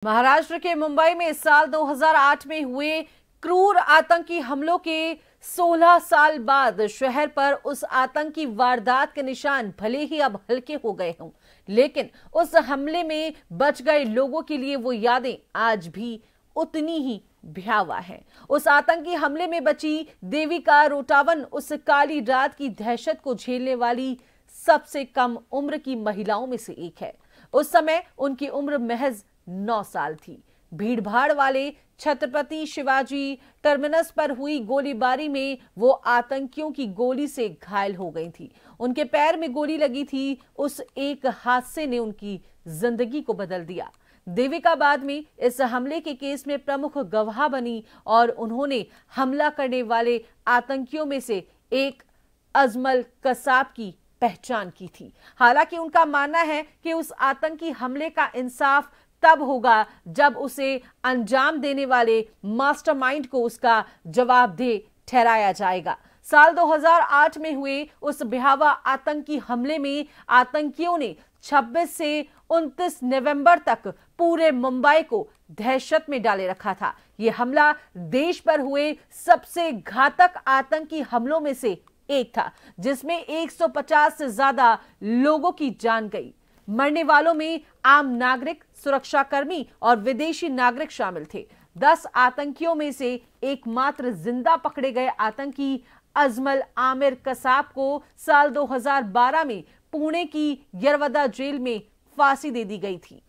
महाराष्ट्र के मुंबई में इस साल 2008 में हुए क्रूर आतंकी हमलों के 16 साल बाद शहर पर उस आतंकी वारदात के निशान भले ही अब हल्के हो गए हों, लेकिन उस हमले में बच गए लोगों के लिए वो यादें आज भी उतनी ही भयावह है। उस आतंकी हमले में बची देविका रोटावन उस काली रात की दहशत को झेलने वाली सबसे कम उम्र की महिलाओं में से एक है। उस समय उनकी उम्र महज 9 साल थी। भीड़भाड़ वाले छत्रपति शिवाजी टर्मिनस पर हुई गोलीबारी में वो आतंकियों की गोली से घायल हो गई थी। उनके पैर में गोली लगी थी। उस एक हादसे ने उनकी जिंदगी को बदल दिया। देविका बाद में इस हमले के केस में प्रमुख गवाह बनी और उन्होंने हमला करने वाले आतंकियों में से एक अजमल कसाब की पहचान की थी। हालांकि उनका मानना है कि उस आतंकी हमले का इंसाफ तब होगा जब उसे अंजाम देने वाले मास्टरमाइंड को उसका जवाबदेह ठहराया जाएगा। साल 2008 में हुए उस भयावह आतंकी हमले में आतंकियों ने 26 से 29 नवंबर तक पूरे मुंबई को दहशत में डाले रखा था। यह हमला देश पर हुए सबसे घातक आतंकी हमलों में से एक था, जिसमें 150 से ज्यादा लोगों की जान गई। मरने वालों में आम नागरिक, सुरक्षाकर्मी और विदेशी नागरिक शामिल थे। 10 आतंकियों में से एकमात्र जिंदा पकड़े गए आतंकी अजमल आमिर कसाब को साल 2012 में पुणे की यरवदा जेल में फांसी दे दी गई थी।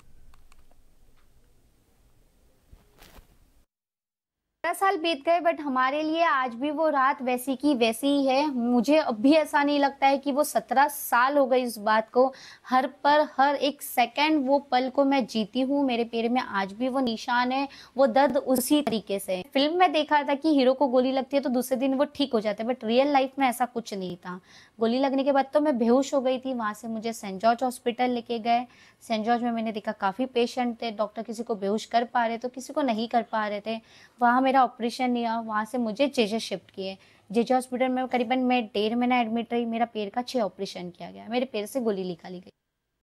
12 साल बीत गए, बट हमारे लिए आज भी वो रात वैसी की वैसी ही है। मुझे अब भी ऐसा नहीं लगता है कि वो 17 साल हो गई इस बात को। हर एक सेकंड वो पल को मैं जीती हूँ। मेरे पैर में आज भी वो निशान है, वो दर्द उसी तरीके से। फिल्म में देखा था कि हीरो को गोली लगती है तो दूसरे दिन वो ठीक हो जाता है, बट रियल लाइफ में ऐसा कुछ नहीं था। गोली लगने के बाद तो मैं बेहोश हो गई थी। वहां से मुझे सेंट जॉर्ज हॉस्पिटल लेके गए। सेंट जॉर्ज में मैंने देखा काफी पेशेंट थे। डॉक्टर किसी को बेहोश कर पा रहे तो किसी को नहीं कर पा रहे थे। वहाँ मेरा ऑपरेशन नहीं हुआ। वहाँ से मुझे जेजे शिफ्ट किए। जेजे हॉस्पिटल में करीबन मैं 1.5 महीना एडमिट रही। मेरा पैर का 6 ऑपरेशन किया गया। मेरे पैर से गोली निकाली गई।